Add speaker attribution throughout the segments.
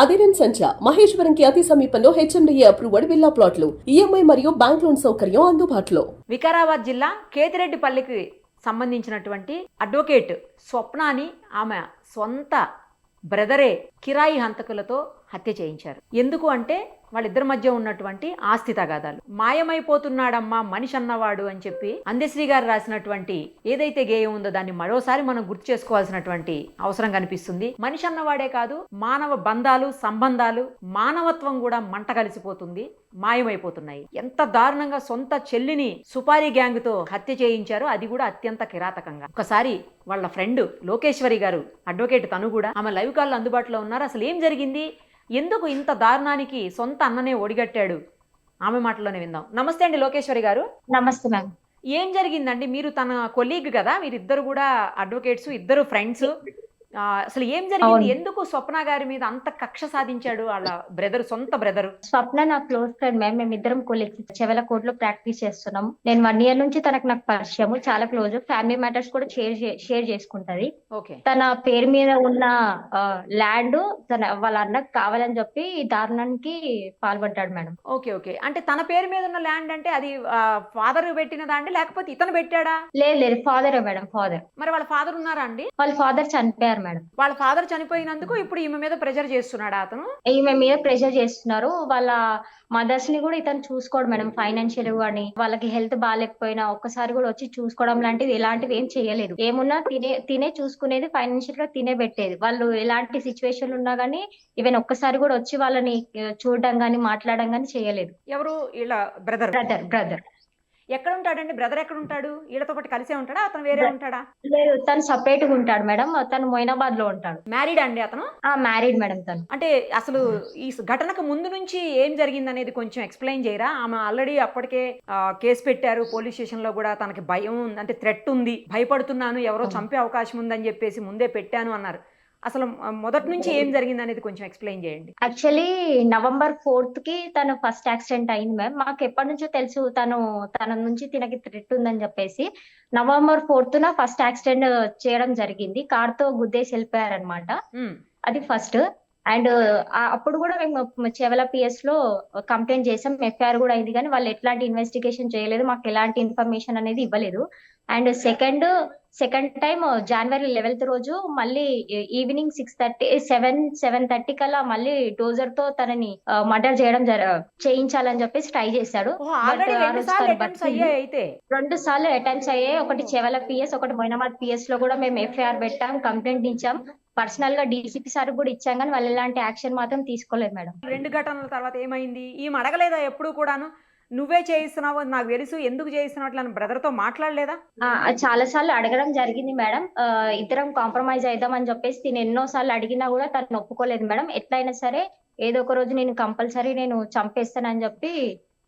Speaker 1: అదిరన్ సంచ మహేశ్వరంకి అతి సమీపంలో HMDA approved villa ప్లాట్లు ఈఎంఐ మరియు బ్యాంక్ లోన్ సౌకర్యం అందుబాటులో.
Speaker 2: వికారాబాద్ జిల్లా కేతిరెడ్డిపల్లికి సంబంధించినటువంటి అడ్వకేట్ స్వప్నాని ఆమె సొంత బ్రదరే కిరాయి హంతకులతో హత్య చేయించారు. ఎందుకు అంటే వాళ్ళిద్దరి మధ్య ఉన్నటువంటి ఆస్తి తగాదాలు. మాయమైపోతున్నాడమ్మా మనిషి అన్నవాడు అని చెప్పి అందశ్రీ గారు రాసినటువంటి ఏదైతే గేయం ఉందో దాన్ని మరోసారి మనం గుర్తు చేసుకోవాల్సినటువంటి అవసరం కనిపిస్తుంది. మనిషి అన్నవాడే కాదు, మానవ బంధాలు, సంబంధాలు, మానవత్వం కూడా మంట కలిసిపోతుంది, మాయమైపోతున్నాయి. ఎంత దారుణంగా సొంత చెల్లిని సుపారీ గ్యాంగ్ తో హత్య చేయించారో, అది కూడా అత్యంత కిరాతకంగా. ఒకసారి వాళ్ళ ఫ్రెండ్ లోకేశ్వరి గారు అడ్వకేట్, తను కూడా ఆమె లైవ్ కాల్ అందుబాటులో ఉన్నారు. అసలు ఏం జరిగింది, ఎందుకు ఇంత దారుణానికి సొంత అన్ననే ఒడిగట్టాడు, ఆమె మాటల్లోనే విందాం. నమస్తే అండి లోకేశ్వరి గారు.
Speaker 3: నమస్తే మ్యామ్.
Speaker 2: ఏం జరిగిందండి? మీరు తన కొలీగ్ కదా, మీరిద్దరు కూడా అడ్వకేట్స్, ఇద్దరు ఫ్రెండ్స్. అసలు ఏం జరిగింది? ఎందుకు స్వప్న గారి మీద అంత కక్ష సాధించాడు వాళ్ళ బ్రదర్, సొంత బ్రదర్?
Speaker 3: స్వప్న నా క్లోజ్ ఫ్రెండ్ మ్యామ్. మేమిద్దరం కొలీగ్స్, చెవెల కోర్ట్ లో ప్రాక్టీస్ చేస్తున్నాం. నేను 1 year నుంచి నాకు పరిచయం, చాలా క్లోజ్. ఫ్యామిలీ మ్యాటర్స్ కూడా షేర్ చేసుకుంటది. తన పేరు మీద ఉన్న ల్యాండ్ వాళ్ళ అన్నకు కావాలని చెప్పి ఈ దారుణానికి పాల్పడ్డాడు మేడం.
Speaker 2: ఓకే ఓకే, అంటే తన పేరు మీద ఉన్న ల్యాండ్ అంటే అది ఫాదర్ పెట్టినదా అండి, లేకపోతే ఇతను పెట్టాడా?
Speaker 3: లేదు, ఫాదర్ మేడం, ఫాదర్.
Speaker 2: మరి వాళ్ళ ఫాదర్ ఉన్నారా అండి?
Speaker 3: వాళ్ళ ఫాదర్ చనిపోయారు మేడం.
Speaker 2: వాళ్ళ ఫాదర్ చనిపోయినందుకు ఇప్పుడు ఈమె మీద ప్రెషర్ చేస్తున్నాడా అతను?
Speaker 3: ఈమె మీద ప్రెషర్ చేస్తున్నారు. వాళ్ళ మదర్స్ ని కూడా ఇతను చూసుకోవడం మేడం, ఫైనాన్షియల్ గానీ వాళ్ళకి హెల్త్ బాగాలేకపోయినా ఒక్కసారి కూడా వచ్చి చూసుకోవడం లాంటివి ఎలాంటివి ఏం చేయలేదు. ఏమున్నా తినే చూసుకునేది, ఫైనాన్షియల్ గా తినే పెట్టేది. వాళ్ళు ఎలాంటి సిచ్యువేషన్ ఉన్నా గానీ ఈవెన్ ఒక్కసారి కూడా వచ్చి వాళ్ళని చూడడం గానీ మాట్లాడడం గానీ చేయలేదు.
Speaker 2: ఎవరు? ఇలా బ్రదర్.
Speaker 3: బ్రదర్
Speaker 2: ఎక్కడ ఉంటాడండి బ్రదర్? ఎక్కడ ఉంటాడు? వీళ్ళతో పాటు కలిసే ఉంటాడా, అతను వేరే ఉంటాడా?
Speaker 3: లేదు, తను సపరేట్ గా ఉంటాడు మేడం. తను మొయినాబాద్ లో ఉంటాడు.
Speaker 2: మ్యారీడ్ అండి అతను?
Speaker 3: Married madam. తను
Speaker 2: అంటే అసలు ఈ ఘటనకు ముందు నుంచి ఏం జరిగింది అనేది కొంచెం ఎక్స్ప్లెయిన్ చేయరా? ఆమె ఆల్రెడీ అప్పటికే కేసు పెట్టారు పోలీస్ స్టేషన్ లో కూడా. తనకి భయం అంటే థ్రెట్ ఉంది, భయపడుతున్నాను, ఎవరో చంపే అవకాశం ఉందని చెప్పేసి ముందే పెట్టాను అన్నారు. అసలు మొదటి నుంచి ఏం జరిగింది అనేది కొంచెం ఎక్స్ప్లెయిన్ చేయండి.
Speaker 3: యాక్చువల్లీ November 4th కి తను ఫస్ట్ యాక్సిడెంట్ అయింది మ్యామ్. మాకు ఎప్పటి నుంచో తెలుసు తన నుంచి తినకి థ్రెట్ ఉందని చెప్పేసి. November 4th ఫస్ట్ యాక్సిడెంట్ చేయడం జరిగింది. కార్ తో గుద్దేసి వెళ్ళిపోయారనమాట. అది ఫస్ట్. అండ్ అప్పుడు కూడా మేము చెవల PS లో కంప్లైంట్ చేసాం, FIR కూడా అయింది, కానీ వాళ్ళు ఎట్లాంటి ఇన్వెస్టిగేషన్ చేయలేదు, మాకు ఎలాంటి ఇన్ఫర్మేషన్ అనేది ఇవ్వలేదు. And second time January 11th రోజు మళ్ళీ ఈవినింగ్ 7:30 కల్లా మళ్ళీ డోజర్ తో తనని మర్డర్ చేయించాలని చెప్పేసి ట్రై చేశాడు. 2 సార్లు అటెంప్ట్స్ అయ్యాయి. ఒకటి చెవల PS, ఒకటి మొయినాబాద్ PS లో కూడా మేము FIR పెట్టాం, కంప్లైంట్ ఇచ్చాం. పర్సనల్ గా DCP సార్ కూడా ఇచ్చాం, కానీ వాళ్ళు ఎలాంటి యాక్షన్ మాత్రం తీసుకోలేదు మేడం.
Speaker 2: 2 ఘటనల తర్వాత ఏమైంది? ఈమె అడగలేదా ఎప్పుడు కూడాను, నువ్వే చేయిస్తున్నావు నాకు తెలుసు, ఎందుకు చేయిస్తున్నావు అట్లా బ్రదర్ తో మాట్లాడలేదా?
Speaker 3: చాలా సార్లు అడగడం జరిగింది మేడం. ఇద్దరం కాంప్రమైజ్ అయిద్దామని చెప్పేసి నేను ఎన్నో సార్లు అడిగినా కూడా తను ఒప్పుకోలేదు మేడం. ఎట్లయినా సరే ఏదో ఒక రోజు నేను కంపల్సరీ నేను చంపేస్తానని చెప్పి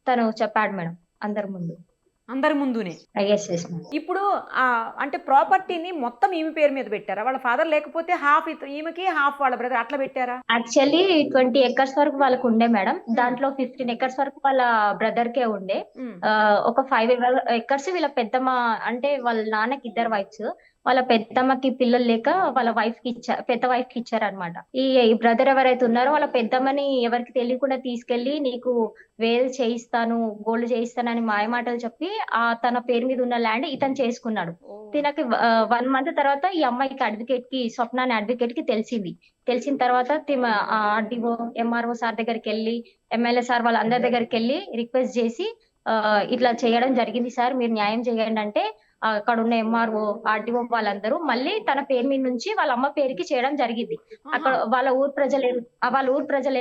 Speaker 3: తను చెప్పాడు మేడం, అందరి ముందునే.
Speaker 2: ఇప్పుడు అంటే ప్రాపర్టీని మొత్తం ఈమె పేరు మీద పెట్టారా? వాళ్ళ ఫాదర్ లేకపోతే హాఫ్ ఈమెకి, హాఫ్ వాళ్ళ బ్రదర్ అట్లా పెట్టారా?
Speaker 3: యాక్చువల్లీ 20 acres వరకు వాళ్ళకు ఉండే మేడం. దాంట్లో 15 acres వరకు వాళ్ళ బ్రదర్ కే ఉండే. ఒక 5 acres వీళ్ళ పెద్దమ్మ, అంటే వాళ్ళ నాన్నకి 2 wives. వాళ్ళ పెద్దమ్మకి పిల్లలు లేక వాళ్ళ పెద్ద వైఫ్ కి ఇచ్చారనమాట. ఈ బ్రదర్ ఎవరైతే ఉన్నారో వాళ్ళ పెద్దమ్మని ఎవరికి తెలియకుండా తీసుకెళ్లి నీకు వేలు చేయిస్తాను, గోల్డ్ చేయిస్తానని మాయమాటలు చెప్పి తన పేరు మీద ఉన్న ల్యాండ్ ఇతను చేసుకున్నాడు. తినకి 1 month తర్వాత ఈ అమ్మాయికి స్వప్న అనే అడ్వకేట్ కి తెలిసిన తర్వాత RDO MRO సార్ దగ్గరికి వెళ్ళి, MLA సార్ వాళ్ళందరి దగ్గరికి వెళ్ళి రిక్వెస్ట్ చేసి ఇట్లా చేయడం జరిగింది సార్, మీరు న్యాయం చేయండి అంటే అక్కడ ఉన్న MRO RDO వాళ్ళందరూ మళ్ళీ తన పేరు మీద నుంచి వాళ్ళ అమ్మ పేరుకి చేయడం జరిగింది. అక్కడ వాళ్ళ ఊరు ప్రజలు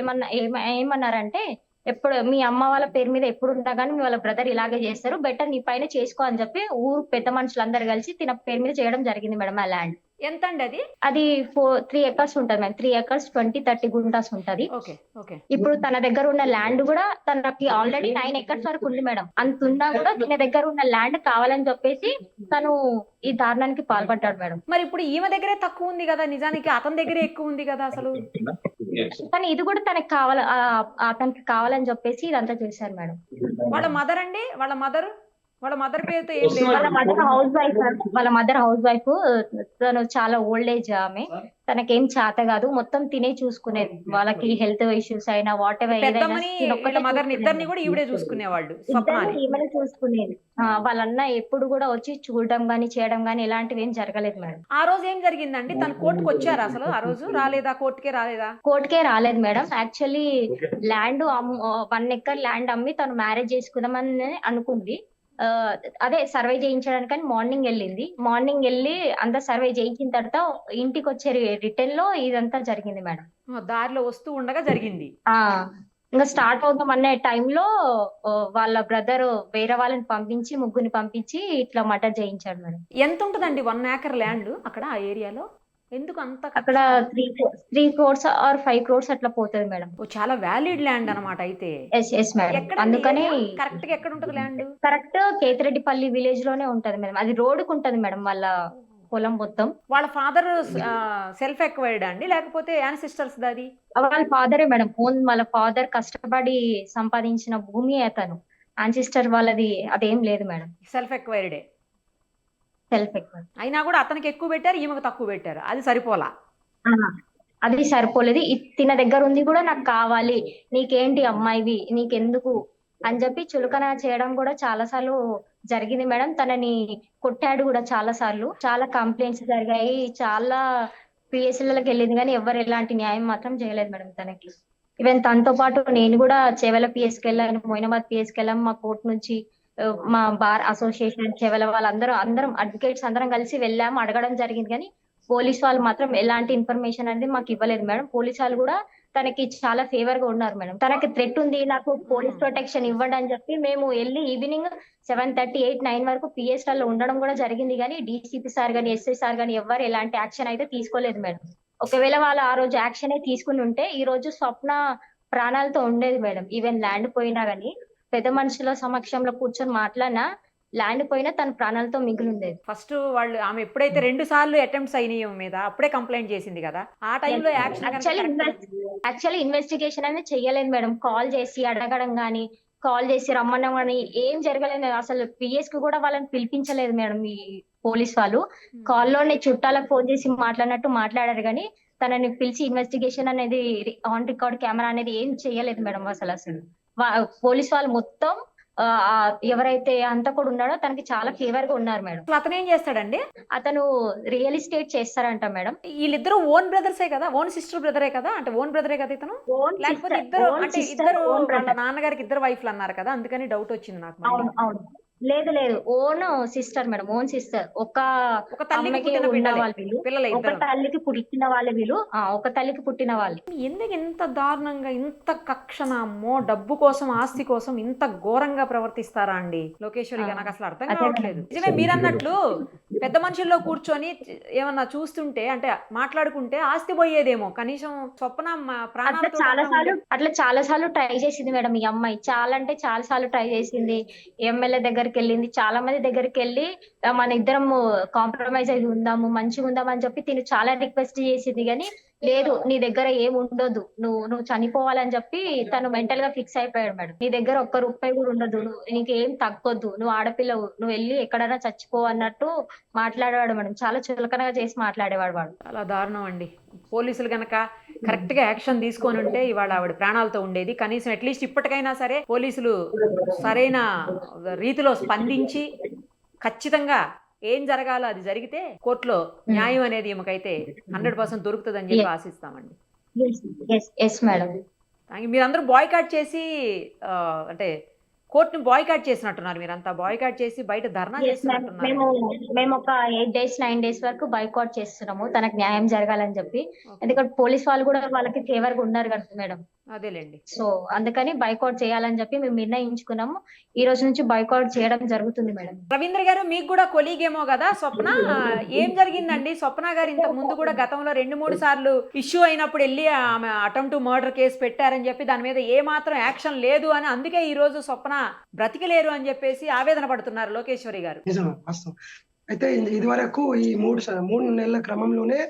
Speaker 3: ఏమన్నారంటే, ఎప్పుడు మీ అమ్మ వాళ్ళ పేరు మీద ఎప్పుడు ఉన్నా కానీ మీ వాళ్ళ బ్రదర్ ఇలాగే చేస్తారు, బెటర్ నీ పైన చేసుకో అని చెప్పి ఊరు పెద్ద మనుషులందరూ కలిసి తిన పేరు మీద చేయడం జరిగింది మేడం. ఆ ల్యాండ్
Speaker 2: ఎంత అండి?
Speaker 3: అది 3 acres ఉంటది మేడం. 3 acres 20-30 గుంటాస్ ఉంటది. ఇప్పుడు తన దగ్గర ఉన్న ల్యాండ్ కూడా తనకి ఆల్రెడీ 9 acres వరకు ఉంది మేడం. అంతున్నా కూడా తన దగ్గర ఉన్న ల్యాండ్ కావాలని చెప్పేసి తను ఈ దారుణానికి పాల్పడ్డాడు మేడం.
Speaker 2: మరి ఇప్పుడు ఈమె దగ్గరే తక్కువ ఉంది కదా, నిజానికి అతని దగ్గరే ఎక్కువ ఉంది కదా అసలు.
Speaker 3: కానీ ఇది కూడా అతనికి కావాలని చెప్పేసి ఇదంతా చేశారు మేడం.
Speaker 2: వాళ్ళ మదర్ అండి, వాళ్ళ మదర్ వాళ్ళ మదర్ పేరుతో ఏం లేదు.
Speaker 3: వాళ్ళ మదర్ హౌస్ వైఫ్. తను చాలా ఓల్డ్ ఏజ్ ఆమె. తనకేం చేత కాదు, మొత్తం తినే చూసుకునేది. వాళ్ళకి హెల్త్ ఇష్యూస్ అయినా వాట్ ఎవర్ ఏదైనా
Speaker 2: పెద్దమ్మని వీళ్ళ మదర్ని ఇద్దరిని కూడా ఈవిడే చూసుకునేవాళ్ళు, స్వప్నాని.
Speaker 3: ఈమెనే చూసుకునేది. వాళ్ళన్న ఎప్పుడు కూడా వచ్చి చూడడం గానీ చేయడం గానీ ఎలాంటివి ఏం జరగలేదు మేడం.
Speaker 2: ఆ రోజు ఏం జరిగిందండి? తను కోర్టుకు వచ్చారా అసలు? ఆ రోజు రాలేదా? కోర్టుకే రాలేదా?
Speaker 3: కోర్టుకే రాలేదు madam. Actually land 1 acre land అమ్మి తను మ్యారేజ్ చేసుకుందామని అనుకుంది. ఆ, అదే సర్వే చేయించడానికని మార్నింగ్ వెళ్ళింది. మార్నింగ్ వెళ్ళి అంతా సర్వే చేయించిన తర్వాత ఇంటికి వచ్చే రిటర్న్ లో ఇదంతా జరిగింది మేడం.
Speaker 2: దారిలో వస్తూ ఉండగా జరిగింది.
Speaker 3: ఆ ఇంకా స్టార్ట్ అవుతాం అనే టైంలో వాళ్ళ బ్రదర్ వేరే వాళ్ళని పంపించి, ముగ్గురిని పంపించి ఇట్లా మర్డర్ చేయించాడు మేడం.
Speaker 2: ఎంత ఉంటదండి 1 acre ల్యాండ్ అక్కడ ఆ ఏరియాలో? ఎందుకు అంత
Speaker 3: అక్కడ 3 crores ఆర్ 5 crores అట్లా పోతుంది మేడం.
Speaker 2: చాలా వ్యాలిడ్ ల్యాండ్ అన్నమాట అయితే.
Speaker 3: Yes madam.
Speaker 2: ఎక్కడ
Speaker 3: అందుకని
Speaker 2: కరెక్ట్ గా ఎక్కడ ఉంటది ల్యాండ్?
Speaker 3: కరెక్ట్ కేతిరెడ్డిపల్లి విలేజ్ లోనే ఉంటది మేడం. అది రోడ్డుకు ఉంటది మేడం వాళ్ళ పొలం మొత్తం.
Speaker 2: వాళ్ళ ఫాదర్ సెల్ఫ్ ఎక్వైర్డ్ అండి, లేకపోతే యాన్సిస్టర్స్ దాది?
Speaker 3: వాళ్ళ ఫాదరే మేడం. వాళ్ళ ఫాదర్ కష్టపడి సంపాదించిన భూమి అతను. ఆన్సిస్టర్ వాళ్ళది అదేం లేదు మేడం.
Speaker 2: సెల్ఫ్ ఎక్వైర్డే.
Speaker 3: సెల్ఫ్ ఎక్వైర్డ్
Speaker 2: అయినా కూడా అతనికి ఎక్కువ పెట్టారు, ఈమెకు తక్కువ పెట్టారు. అది సరిపోలా.
Speaker 3: అది సరిపోలేదు. తిన దగ్గర ఉంది కూడా నాకు కావాలి, నీకేంటి అమ్మాయివి, నీకెందుకు అని చెప్పి చులకన చేయడం కూడా చాలా సార్లు జరిగింది మేడం. తనని కొట్టాడు కూడా చాలా సార్లు. చాలా కంప్లైంట్స్ జరిగాయి. చాలా పిఎస్ఎల్కి వెళ్ళింది కానీ ఎవరు ఎలాంటి న్యాయం మాత్రం చేయలేదు మేడం తనకి. ఈవెన్ తనతో పాటు నేను కూడా చేవెల పిఎస్కి వెళ్ళాను, మొయినాబాద్ పిఎస్కి వెళ్ళాం. మా కోర్టు నుంచి మా బార్ అసోసియేషన్ చేవెల అందరం అడ్వకేట్స్ అందరం కలిసి వెళ్ళాము, అడగడం జరిగింది. కానీ పోలీస్ వాళ్ళు మాత్రం ఎలాంటి ఇన్ఫర్మేషన్ అనేది మాకు ఇవ్వలేదు మేడం. పోలీస్ వాళ్ళు కూడా తనకి చాలా ఫేవర్ గా ఉన్నారు మేడం. తనకి థ్రెట్ ఉంది, నాకు పోలీస్ ప్రొటెక్షన్ ఇవ్వండి అని చెప్పి మేము వెళ్ళి ఈవినింగ్ 7:30, 8, 9 వరకు పిఎస్ లో ఉండడం కూడా జరిగింది. కానీ డీసీపీ సార్ గానీ ఎస్ఐ సార్ గానీ ఎవరు ఎలాంటి యాక్షన్ అయితే తీసుకోలేదు మేడం. ఒకవేళ వాళ్ళు ఆ రోజు యాక్షన్ తీసుకుని ఉంటే ఈ రోజు స్వప్న ప్రాణాలతో ఉండేది మేడం. ఈవెన్ ల్యాండ్ పోయినా గానీ పెద్ద మనుషుల సమక్షంలో కూర్చొని మాట్లాడినా ల్యాండ్ పోయినా తన ప్రాణాలతో మిగిలి ఉండేది.
Speaker 2: ఫస్ట్ వాళ్ళు ఆమె ఎప్పుడైతే 2 సార్లు అటెంప్ట్స్ అయినాయి మీద అప్పుడే కంప్లైంట్ చేసింది కదా, ఆ టైంలో
Speaker 3: యాక్చువల్లీ ఇన్వెస్టిగేషన్ అనేది చెయ్యలేదు మేడం. కాల్ చేసి అడగడం గానీ, కాల్ చేసి రమ్మడం గానీ ఏం జరగలేదు. అసలు పిఎస్ కి కూడా వాళ్ళని పిలిపించలేదు మేడం ఈ పోలీస్ వాళ్ళు. కాల్లోనే చుట్టాలకు ఫోన్ చేసి మాట్లాడినట్టు మాట్లాడారు కానీ తనని పిలిచి ఇన్వెస్టిగేషన్ అనేది ఆన్ రికార్డ్ కెమెరా అనేది ఏం చెయ్యలేదు మేడం. అసలు పోలీస్ వాళ్ళు మొత్తం ఎవరైతే హంతకుడు ఉన్నాడో తనకి చాలా ఫేవర్ గా ఉన్నారు మేడం.
Speaker 2: అతను ఏం చేస్తాడండి?
Speaker 3: అతను రియల్ ఎస్టేట్ చేస్తారంట మేడం.
Speaker 2: వీళ్ళిద్దరు ఓన్ బ్రదర్సే కదా, ఓన్ సిస్టర్ బ్రదరే కదా, అంటే ఓన్ బ్రదరే కదా ఇతను? లేకపోతే ఇద్దరు వాళ్ళ నాన్నగారికి 2 వైఫ్లు అన్నారు కదా, అందుకని డౌట్ వచ్చింది నాకు.
Speaker 3: అవును లేదు own sister madam. Own sister. ఒక తల్లికి పుట్టిన వాళ్ళ వీళ్ళు. ఒక తల్లికి పుట్టిన వాళ్ళు.
Speaker 2: ఎందుకు ఇంత దారుణంగా, ఇంత కక్షణమో డబ్బు కోసం, ఆస్తి కోసం ఇంత ఘోరంగా ప్రవర్తిస్తారా అండి లోకేశ్వరి గారు? నాకు అసలు అర్థం కావట్లేదు. నిజమే మీరన్నట్లు పెద్ద మనుషుల్లో కూర్చొని ఏమన్నా చూస్తుంటే, అంటే మాట్లాడుకుంటే ఆస్తి పోయేదేమో. కనీసం స్వప్న
Speaker 3: అట్లా చాలా సార్లు ట్రై చేసింది మేడం ఈ అమ్మాయి. చాలా అంటే చాలా సార్లు ట్రై చేసింది. ఎమ్మెల్యే దగ్గరికి వెళ్ళింది, చాలా మంది దగ్గరికి వెళ్ళి మన ఇద్దరం కాంప్రమైజ్ అయి ఉందాము, మంచిగా ఉందామని చెప్పి తిను చాలా రిక్వెస్ట్ చేసింది. కానీ లేదు, నీ దగ్గర ఏం ఉండదు, నువ్వు చనిపోవాలని చెప్పి తను మెంటల్ గా ఫిక్స్ అయిపోయాడు మేడం. నీ దగ్గర ₹1 కూడా ఉండదు, నీకేం తగ్గొద్దు, నువ్వు ఆడపిల్లవు, నువ్వు వెళ్ళి ఎక్కడైనా చచ్చిపో అన్నట్టు మాట్లాడేవాడు మేడం. చాలా చులకనగా చేసి మాట్లాడేవాడు వాడు.
Speaker 2: చాలా దారుణం అండి. పోలీసులు గనక కరెక్ట్ గా యాక్షన్ తీసుకొని ఉంటే ఇవాళ ఆవిడ ప్రాణాలతో ఉండేది. కనీసం అట్లీస్ట్ ఇప్పటికైనా సరే పోలీసులు సరైన రీతిలో స్పందించి ఖచ్చితంగా ఏం జరగాలో అది జరిగితే కోర్టులో న్యాయం అనేది ఈమెకైతే 100% దొరుకుతుందని చెప్పి ఆశిస్తామండి. మీరందరూ బాయ్కాట్ చేసి అంటే కోర్టుని బాయ్కాట్ చేసినట్టున్నారు. మీరంతా బాయ్కాట్ చేసి బయట ధర్నా చేస్తున్నట్టున్నారు.
Speaker 3: మేము ఒక 8 days 9 days వరకు బాయ్కాట్ చేస్తున్నాము తనకు న్యాయం జరగాలని చెప్పి. ఎందుకంటే పోలీస్ వాళ్ళు కూడా వాళ్ళకి ఫేవర్ గా ఉన్నారు కదా మేడం.
Speaker 2: అదేలేండి.
Speaker 3: సో అందుకని బాయ్కాట్ చేయాలని చెప్పి మేము నిర్ణయించుకున్నాము. ఈ రోజు నుంచి బాయ్కాట్ చేయడం జరుగుతుంది మేడం.
Speaker 2: రవీంద్ర గారు, మీకు కూడా కొలీగ్ ఏమో కదా స్వప్న, ఏం జరిగిందండి? స్వప్న గారు ఇంతకు ముందు కూడా గతంలో 2-3 సార్లు ఇష్యూ అయినప్పుడు వెళ్ళి ఆమె అటెంప్ట్ మర్డర్ కేసు పెట్టారని చెప్పి దాని మీద ఏ మాత్రం యాక్షన్ లేదు అని, అందుకే ఈ రోజు స్వప్న బ్రతికలేరు అని చెప్పేసి ఆవేదన పడుతున్నారు లోకేశ్వరి గారు.
Speaker 4: అయితే ఇది వరకు ఈ 3 నెలల క్రమంలోనే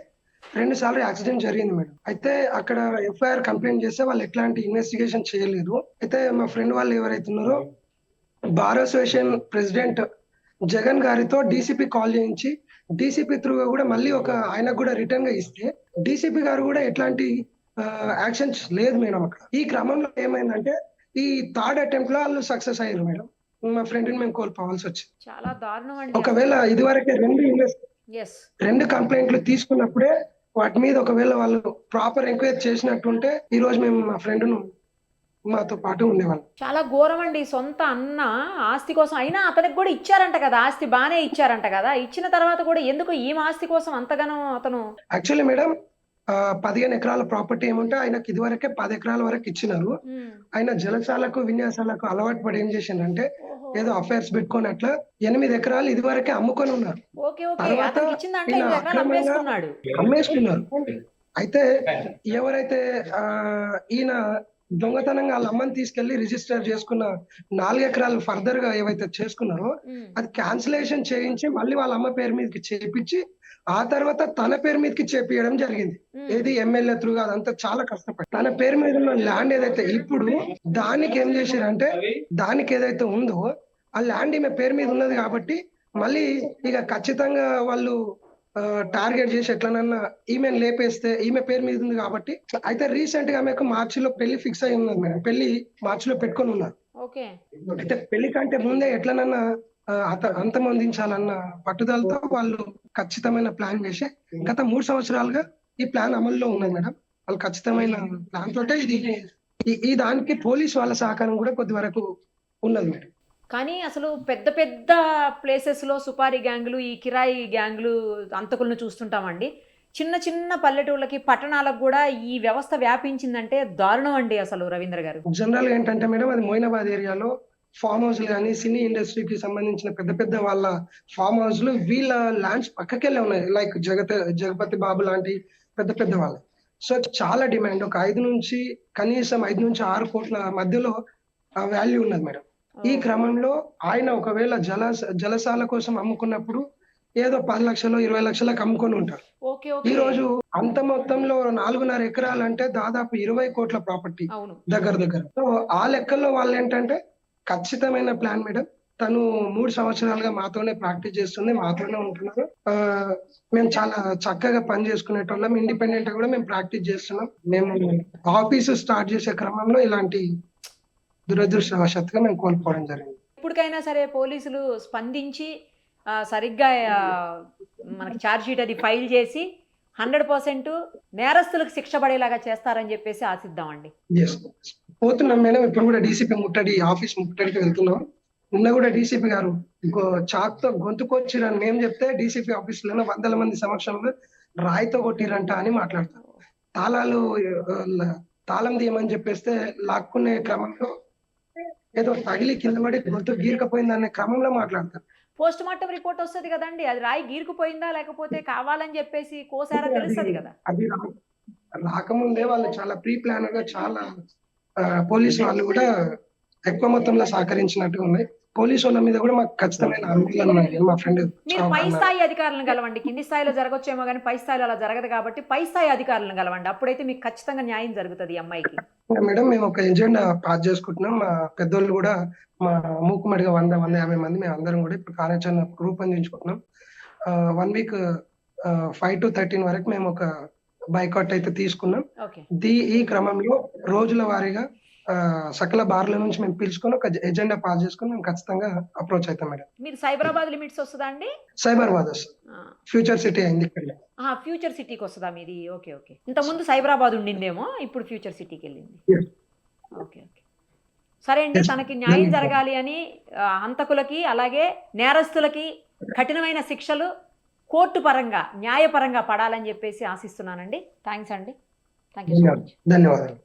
Speaker 4: 2 సార్లు యాక్సిడెంట్ జరిగింది మేడం. అయితే అక్కడ ఎఫ్ఐఆర్ కంప్లైంట్ చేస్తే వాళ్ళు ఎట్లాంటి ఇన్వెస్టిగేషన్ చేయలేదు. అయితే మా ఫ్రెండ్ వాళ్ళు ఎవరైతే ఉన్నారో బార్ అసోసియేషన్ ప్రెసిడెంట్ జగన్ గారితో డీసీపీ కాల్ చేయించి డీసీపీ త్రూగా కూడా మళ్ళీ ఆయనకు కూడా రిటర్న్ గా ఇస్తే డీసీపీ గారు కూడా ఎట్లాంటి యాక్షన్స్ లేదు మేడం అక్కడ. ఈ క్రమంలో ఏమైందంటే ఈ థర్డ్ అటెంప్ట్ లో వాళ్ళు సక్సెస్ అయ్యారు మేడం. మా ఫ్రెండ్ ని మేము కోల్పోవాల్సి వచ్చింది.
Speaker 2: చాలా దారుణం అండి.
Speaker 4: ఒకవేళ ఇదివరకే
Speaker 2: ఎస్
Speaker 4: రెండు కంప్లైంట్లు తీసుకున్నప్పుడే వాటి మీద ఒకవేళ వాళ్ళు ప్రాపర్ ఎంక్వైరీ చేసినట్టుంటే ఈ రోజు మేము మా ఫ్రెండ్ ను మాతో పాటు ఉండేవాళ్ళం.
Speaker 2: చాలా ఘోరం అండి. సొంత అన్న ఆస్తి కోసం అయినా అతనికి కూడా ఇచ్చారంట కదా, ఆస్తి బాగానే ఇచ్చారంట కదా. ఇచ్చిన తర్వాత కూడా ఎందుకు ఈమె ఆస్తి కోసం అంతగానో అతను?
Speaker 4: యాక్చువల్లీ మేడం 15 ఎకరాల ప్రాపర్టీ ఏముంటే ఆయనకి ఇదివరకే 10 ఎకరాల వరకు ఇచ్చినారు. ఆయన జలసాలకు విన్యాసాలకు అలవాటు పడి ఏం చేసిందంటే ఏదో అఫైర్స్ పెట్టుకొని అట్లా 8 ఎకరాలు ఇదివరకే అమ్ముకొని ఉన్నారు. తర్వాత అమ్మేసుకున్నారు. అయితే ఎవరైతే ఈయన దొంగతనంగా వాళ్ళ అమ్మని తీసుకెళ్లి రిజిస్టర్ చేసుకున్న 4 ఎకరాలు ఫర్దర్ గా ఏవైతే చేసుకున్నారో అది క్యాన్సిలేషన్ చేయించి మళ్ళీ వాళ్ళ అమ్మ పేరు మీదకి చేపించి ఆ తర్వాత తన పేరు మీదకి చేపియడం జరిగింది. ఏది ఎమ్మెల్యే త్రూగా అదంతా చాలా కష్టపడి తన పేరు మీద ఉన్న ల్యాండ్ ఏదైతే ఇప్పుడు దానికి ఏం చేశారంటే దానికి ఏదైతే ఉందో ఆ ల్యాండ్ ఈమె పేరు మీద ఉన్నది కాబట్టి మళ్ళీ ఇక ఖచ్చితంగా వాళ్ళు టార్గెట్ చేసి ఎట్లనన్నా ఈమెను లేపేస్తే ఈమె పేరు మీద ఉంది కాబట్టి. అయితే రీసెంట్ గా ఆమెకు మార్చిలో పెళ్లి ఫిక్స్ అయి ఉన్నది మేడం. పెళ్లి మార్చిలో పెట్టుకొని ఉన్నారు. అయితే పెళ్లి కంటే ముందే ఎట్లనన్నా అంతమొందించాలన్న పట్టుదలతో వాళ్ళు ఖచ్చితమైన ప్లాన్ వేసి గత 3 సంవత్సరాలుగా ఈ ప్లాన్ అమల్లో ఉన్నది మేడం. వాళ్ళు ఖచ్చితమైన ప్లాన్ తోటే ఈ దానికి పోలీస్ వాళ్ళ సహకారం కూడా కొద్ది వరకు ఉన్నది మేడం.
Speaker 2: కానీ అసలు పెద్ద పెద్ద ప్లేసెస్లో సుపారీ గ్యాంగులు, ఈ కిరాయి గ్యాంగులు అంతకులను చూస్తుంటామండి. చిన్న చిన్న పల్లెటూళ్ళకి పట్టణాలకు కూడా ఈ వ్యవస్థ వ్యాపించిందంటే దారుణం అండి అసలు. రవీంద్ర గారు,
Speaker 4: జనరల్ గా ఏంటంటే మేడం అది మొయినాబాద్ ఏరియాలో ఫామ్ హౌస్లు కానీ సినీ ఇండస్ట్రీకి సంబంధించిన పెద్ద పెద్ద వాళ్ళ ఫామ్ హౌస్లు వీళ్ళ ల్యాండ్స్ పక్కకెళ్ళే ఉన్నాయి. లైక్ జగపతి బాబు లాంటి పెద్ద పెద్ద వాళ్ళు. సో చాలా డిమాండ్. ఒక 5 నుంచి కనీసం 5 నుంచి 6 కోట్ల మధ్యలో వాల్యూ ఉన్నది మేడం. ఈ క్రమంలో ఆయన ఒకవేళ జలసాల కోసం అమ్ముకున్నప్పుడు ఏదో 10 లక్షలు 20 లక్షలకు అమ్ముకొని ఉంటారు. ఈ రోజు అంత మొత్తంలో 4.5 ఎకరాలు అంటే దాదాపు 20 కోట్ల ప్రాపర్టీ దగ్గర. సో ఆ లెక్కల్లో వాళ్ళు ఏంటంటే ఖచ్చితమైన ప్లాన్ మేడం. తను 3 సంవత్సరాలుగా మాతోనే ప్రాక్టీస్ చేస్తుంది, మాతోనే ఉంటున్నారు. మేము చాలా చక్కగా పని చేసుకునేటోళ్ళం. ఇండిపెండెంట్ గా కూడా మేము ప్రాక్టీస్ చేస్తున్నాం. మేము ఆఫీసు స్టార్ట్ చేసే క్రమంలో ఇలాంటి దురదృష్టవశాత్తుగా మేము కోల్పోవడం జరిగింది.
Speaker 2: ఇప్పటికైనా సరే పోలీసులు స్పందించి సరిగ్గా మనకి ఛార్జ్ షీట్ అది ఫైల్ చేసి 100% నేరస్తులకు శిక్ష పడేలాగా చేస్తారని చెప్పేసి ఆశిద్దామండి.
Speaker 4: పోతున్నాం మేడం. ఇప్పుడు కూడా డీసీపీ ఆఫీస్ ముట్టడికి వెళ్తున్నాం. నిన్న కూడా డీసీపీ గారు చాక్ తో గొంతుకొచ్చిరని మేము చెప్తే డీసీపీ ఆఫీస్ లో 100 మంది సమక్షంలో రాయితో కొట్టిరంట అని మాట్లాడతారు. తాళం తీయమని చెప్పేస్తే లాక్కునే క్రమంలో ఏదో తగిలి కింద పడి గొంతు గీరకపోయింది అనే క్రమంలో మాట్లాడతారు.
Speaker 2: పోస్ట్ మార్టం రిపోర్ట్ వస్తుంది కదండి, అది రాయి గీరుకుపోయిందా లేకపోతే కావాలని చెప్పేసి కోసారా తెలుస్తుంది కదా.
Speaker 4: అది రాకముందే వాళ్ళు చాలా ప్రీ ప్లాన్ గా చాలా పోలీసు వాళ్ళు కూడా ఎక్కువ మొత్తంలో సహకరించినట్టుగా ఉన్నాయి. పోలీసు వాళ్ళ మీద కూడా మాకు ఖచ్చితమైన ఆందోళన ఉన్నాయి. మా ఫ్రెండ్
Speaker 2: మీరు పై స్థాయి అధికారులను కలవండి. కింది స్థాయిలో జరగొచ్చేమో కానీ పై స్థాయిలో అలా జరగదు కాబట్టి పై స్థాయి అధికారులను కలవండి. అప్పుడైతే మీకు ఖచ్చితంగా న్యాయం జరుగుతుంది ఈ అమ్మాయికి.
Speaker 4: మేడం మేము ఒక ఎజెండా పాస్ చేసుకుంటున్నాం. మా పెద్దోళ్ళు కూడా మా మూకుమ్మడిగా 100-150 మంది మేము అందరం కూడా ఇప్పుడు కార్యాచరణ రూపొందించుకుంటున్నాం. 1 వీక్ 5 to 13 వరకు మేము ఒక బైకాట్ అయితే తీసుకున్నాం. ఈ క్రమంలో రోజుల వారీగా సకల బార్ల నుంచి మేము పిలుచుకొని ఒక ఎజెండా పాస్ చేసుకుని మేము ఖచ్చితంగా అప్రోచ్ అవుతాం మేడం.
Speaker 2: మీరు సైబరాబాద్ లిమిట్స్ వస్తుందా అండి?
Speaker 4: సైబరాబాద్ వస్తుంది. ఫ్యూచర్ సిటీ అయింది ఇక్కడ.
Speaker 2: ఫ్యూచర్ సిటీకి వస్తుందా మీది? ఓకే. ఇంత ముందు సైబరాబాద్ ఉండిందేమో, ఇప్పుడు ఫ్యూచర్ సిటీకి వెళ్ళింది. ఓకే. సరే అండి, తనకి న్యాయం జరగాలి అని హంతకులకి అలాగే నేరస్తులకి కఠినమైన శిక్షలు కోర్టు పరంగా న్యాయపరంగా పడాలని చెప్పేసి ఆశిస్తున్నానండి. థ్యాంక్స్ అండి. Thank you so much.
Speaker 4: ధన్యవాదాలు.